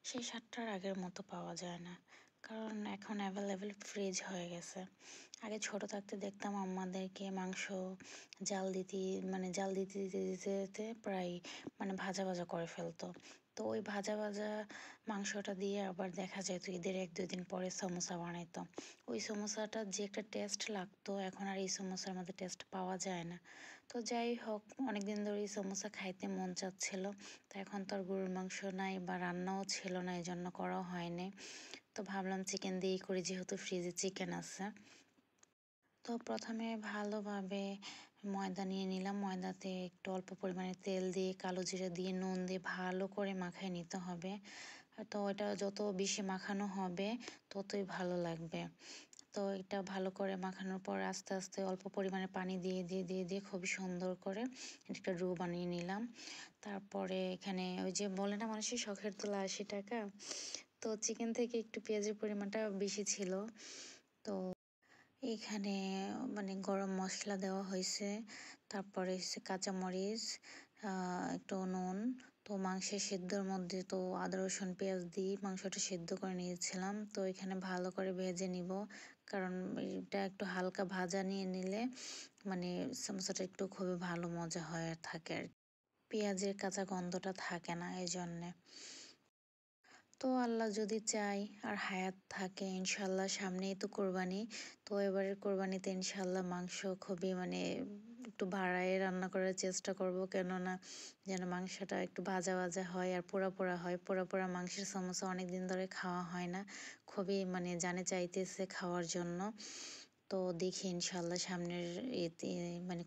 সেই স্বাদটা আর আগের মতো পাওয়া যায় না, কারণ এখন অ্যাভেলেবেল ফ্রিজ হয়ে গেছে। আগে ছোট থাকতে দেখতাম আমাদেরকে মাংস জাল দিতে দিতে দিতে দিতে প্রায় ভাজা ভাজা করে ফেলতো। তো ওই ভাজা ভাজা মাংসটা দিয়ে আবার দেখা যেত ঈদের 1-2 দিন পরে সমোসা বানাইতো। ওই সমোসাটার যে একটা টেস্ট লাগতো, এখন আর এই সমোসার মধ্যে টেস্ট পাওয়া যায় না। তো যাই হোক, অনেকদিন ধরে এই সমোসা খাইতে মন চাচ্ছিল। তো এখন তো আর গরুর মাংস নাই বা রান্নাও ছিল না, এই জন্য করাও হয়নি। তো ভাবলাম চিকেন দিয়েই করি, যেহেতু ফ্রিজে চিকেন আছে। তো প্রথমে ভালোভাবে ময়দা নিয়ে নিলাম। ময়দাতে একটু অল্প পরিমাণে তেল দিয়ে, কালো জিরা দিয়ে, নুন দিয়ে ভালো করে মাখায় নিতে হবে। তো এটা যত বেশি মাখানো হবে ততই ভালো লাগবে। তো এটা ভালো করে মাখানোর পর আস্তে আস্তে অল্প পরিমাণে পানি দিয়ে দিয়ে দিয়ে দিয়ে খুবই সুন্দর করে একটা ডো বানিয়ে নিলাম। তারপরে এখানে ওই যে বলে না মানুষের শখের তোলা 80 টাকা, তো চিকেন থেকে একটু পেঁয়াজের পরিমাণটা বেশি ছিল। তো এখানে গরম মশলা দেওয়া হয়েছে, তারপরে হচ্ছে কাঁচামরিচ, একটু নুন। তো মাংসের সেদ্ধর মধ্যে তো আদা রসুন পেঁয়াজ দিয়ে মাংসটা সেদ্ধ করে নিয়েছিলাম। তো এখানে ভালো করে ভেজে নিব, কারণ এটা একটু হালকা ভাজা নিয়ে নিলে সমোসাটা একটু খুবই ভালো মজা হয়ে থাকে আর পেঁয়াজের কাঁচা গন্ধটা থাকে না, এই জন্যে। তো আল্লাহ যদি চায় আর হায়াত থাকে, ইনশাল্লাহ সামনেই তো কোরবানি। তো এবারের কোরবানিতে ইনশাল্লাহ মাংস খুবই একটু বাড়ায়ে রান্না করার চেষ্টা করব, কেননা যেন মাংসটা একটু ভাজা ভাজা হয় আর পোড়া পোড়া হয়। পোড়া পোড়া মাংসের সমোসা অনেক দিন ধরে খাওয়া হয় না, খুবই জানে চাইতেছে খাওয়ার জন্য। তো দেখি ইনশাল্লাহ সামনের এতে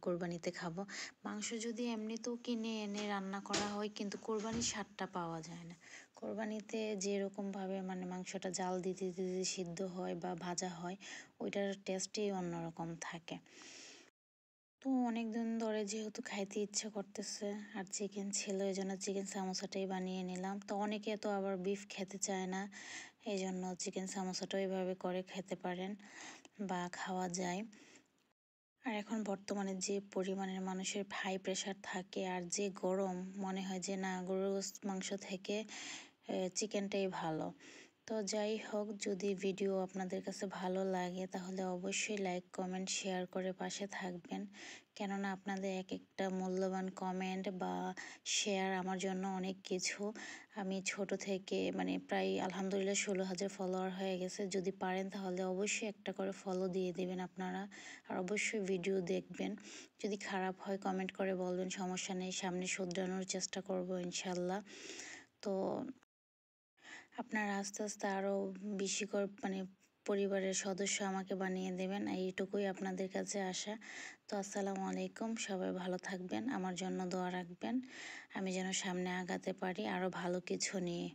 কোরবানিতে খাবো। মাংস যদি এমনিতেও কিনে এনে রান্না করা হয়, কিন্তু কোরবানির স্বাদটা পাওয়া যায় না। কোরবানিতে যেরকমভাবে মাংসটা জাল দিতে দিতে সিদ্ধ হয় বা ভাজা হয়, ওইটার টেস্টই অন্যরকম থাকে। তো অনেক দিন ধরে যেহেতু খাইতে ইচ্ছে করতেছে আর চিকেন ছিল, এই জন্য চিকেন সামোসাটাই বানিয়ে নিলাম। তো অনেকে তো আবার বিফ খেতে চায় না, এই জন্য চিকেন সামোসাটাও এইভাবে করে খেতে পারেন বা খাওয়া যায়। আর এখন বর্তমানে যে পরিমাণের মানুষের হাই প্রেশার থাকে আর যে গরম, মনে হয় যে না, গরুর মাংস থেকে চিকেনটাই ভালো। তো যাই হোক, যদি ভিডিও আপনাদের কাছে ভালো লাগে তাহলে অবশ্যই লাইক কমেন্ট শেয়ার করে পাশে থাকবেন, কেননা আপনাদের এক একটা মূল্যবান কমেন্ট বা শেয়ার আমার জন্য অনেক কিছু। আমি ছোট থেকে প্রায় আলহামদুলিল্লাহ 16,000 ফলোয়ার হয়ে গেছে। যদি পারেন তাহলে অবশ্যই একটা করে ফলো দিয়ে দেবেন আপনারা, আর অবশ্যই ভিডিও দেখবেন। যদি খারাপ হয় কমেন্ট করে বলবেন, সমস্যা নেই, সামনে শুধরানোর চেষ্টা করব ইনশাল্লাহ। তো আপনারা আস্তে আস্তে আরও বেশি করে পরিবারের সদস্য আমাকে বানিয়ে দেবেন, এইটুকুই আপনাদের কাছে আশা। তো আসসালামু আলাইকুম, সবাই ভালো থাকবেন, আমার জন্য দোয়া রাখবেন, আমি যেন সামনে আগাতে পারি আরও ভালো কিছু নিয়ে।